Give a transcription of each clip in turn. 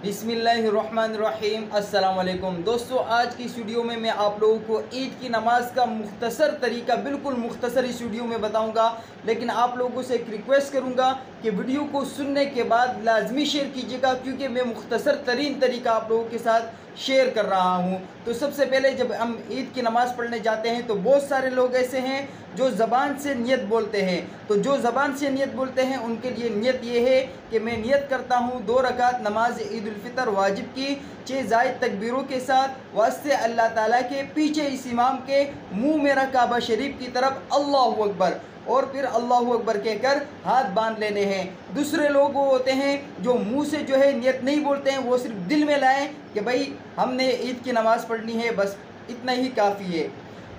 बिस्मिल्लाहिर्रहमानिर्रहीम। अस्सलाम वालेकुम दोस्तों, आज की इस वीडियो में मैं आप लोगों को ईद की नमाज का मुख्तसर तरीका बिल्कुल मुख्तसर इस वीडियो में बताऊंगा। लेकिन आप लोगों से एक रिक्वेस्ट करूंगा कि वीडियो को सुनने के बाद लाजमी शेयर कीजिएगा, क्योंकि मैं मुख्तसर तरीन तरीका आप लोगों के साथ शेयर कर रहा हूं। तो सबसे पहले जब हम ईद की नमाज़ पढ़ने जाते हैं तो बहुत सारे लोग ऐसे हैं जो ज़बान से नियत बोलते हैं। तो जो ज़बान से नियत बोलते हैं उनके लिए नियत ये है कि मैं नियत करता हूँ 2 रकात नमाज ईद उल फितर वाजिब की 6 ज़ायद तकबीरों के साथ वास्ते अल्लाह ताला के, पीछे इस इमाम के मुँह मेरा काबा शरीफ की तरफ अल्लाहु अकबर और फिर अल्लाहु अकबर कहकर हाथ बांध लेने हैं। दूसरे लोग वो होते हैं जो मुंह से जो है नियत नहीं बोलते हैं, वो सिर्फ दिल में लाएं कि भाई हमने ईद की नमाज़ पढ़नी है, बस इतना ही काफ़ी है।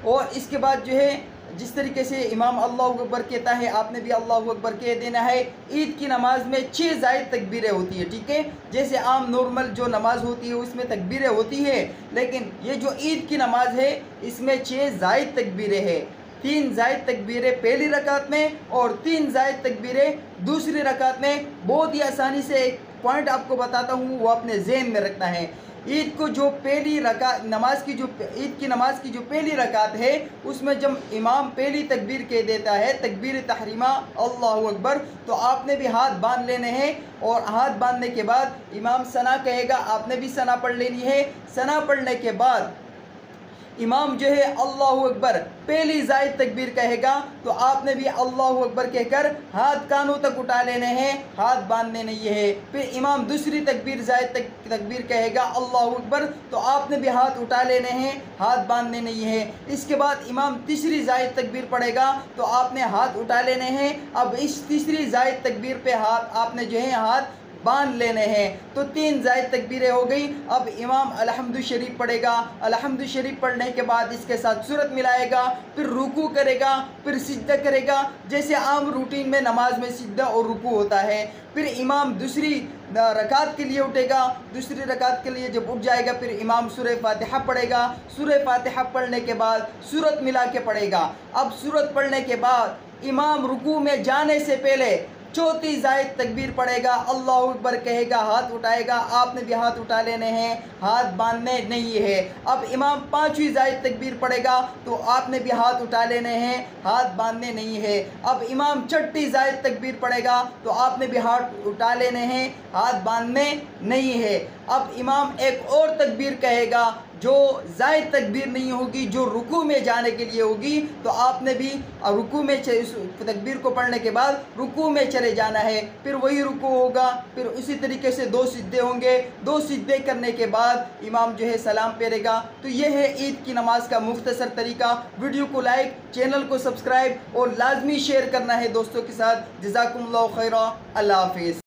और इसके बाद जो है जिस तरीके से इमाम अल्लाहु अकबर कहता है आपने भी अल्लाहु अकबर कह देना है। ईद की नमाज में 6 ज़ायद तकबीरें होती है, ठीक है। जैसे आम नॉर्मल जो नमाज होती है उसमें तकबीरें होती है, लेकिन ये जो ईद की नमाज है इसमें 6 ज़ायद तकबीरें हैं। 3 ज़ायद तकबीरें पहली रकात में और 3 ज़ायद तकबीरें दूसरी रकात में। बहुत ही आसानी से एक पॉइंट आपको बताता हूँ, वो अपने ज़हन में रखना है। ईद को जो पहली रकात नमाज की जो ईद की नमाज की जो पहली रकात है उसमें जब इमाम पहली तकबीर कह देता है तकबीर तहरीमा अल्लाहु अकबर, तो आपने भी हाथ बांध लेने हैं। और हाथ बांधने के बाद इमाम सना कहेगा, आपने भी सना पढ़ लेनी है। सना पढ़ने के बाद इमाम जो है अल्लाहु अकबर पहली ज़ायद तकबीर कहेगा, तो आपने भी अल्लाहु अकबर कहकर हाथ कानों तक उठा लेने हैं, हाथ बांधने नहीं है। फिर इमाम दूसरी तकबीर ज़ायद तकबीर कहेगा अल्लाहु अकबर, तो आपने भी हाथ उठा लेने हैं, हाथ बांधने नहीं है। इसके बाद इमाम तीसरी ज़ायद तकबीर पढ़ेगा, तो आपने हाथ उठा लेने हैं। अब इस तीसरी ज़ायद तकबीर पे हाथ आपने जो है हाथ बांध लेने हैं। तो 3 ज़ायद तकबीरें हो गई। अब इमाम अलहम्दु शरीफ पढ़ेगा। अलहम्दु शरीफ पढ़ने के बाद इसके साथ सूरत मिलाएगा, फिर रुकू करेगा, फिर सिजदा करेगा, जैसे आम रूटीन में नमाज में सिजदा और रुकू होता है। फिर इमाम दूसरी रकात के लिए उठेगा। दूसरी रकात के लिए जब उठ जाएगा फिर इमाम सूरह फातिहा पढ़ेगा। सूरह फातिहा पढ़ने के बाद सूरत मिला के पढ़ेगा। अब सूरत पढ़ने के बाद इमाम रुकू में जाने से पहले चौथी ज़ायद तकबीर पढ़ेगा, अल्लाहु अकबर कहेगा, हाथ उठाएगा, आपने भी हाथ उठा लेने हैं, हाथ बांधने नहीं है। अब इमाम 5वीं ज़ायद तकबीर पढ़ेगा, तो आपने भी हाथ उठा लेने हैं, हाथ बांधने नहीं है। अब इमाम 6ठी ज़ायद तकबीर पढ़ेगा, तो आपने भी हाथ उठा लेने हैं, हाथ बांधने नहीं है। अब इमाम एक और तकबीर कहेगा जो ज़ायद तकबीर नहीं होगी, जो रुकू में जाने के लिए होगी, तो आपने भी रुकू में तकबीर को पढ़ने के बाद रुकू में चले जाना है। फिर वही रुकू होगा, फिर उसी तरीके से 2 सिजदे होंगे। 2 सिजदे करने के बाद इमाम जो है सलाम फेरेगा। तो ये है ईद की नमाज का मुख्तसर तरीका। वीडियो को लाइक, चैनल को सब्सक्राइब और लाजमी शेयर करना है दोस्तों के साथ। जज़ाकुमुल्लाहु खैरा। अल्लाह हाफिज़।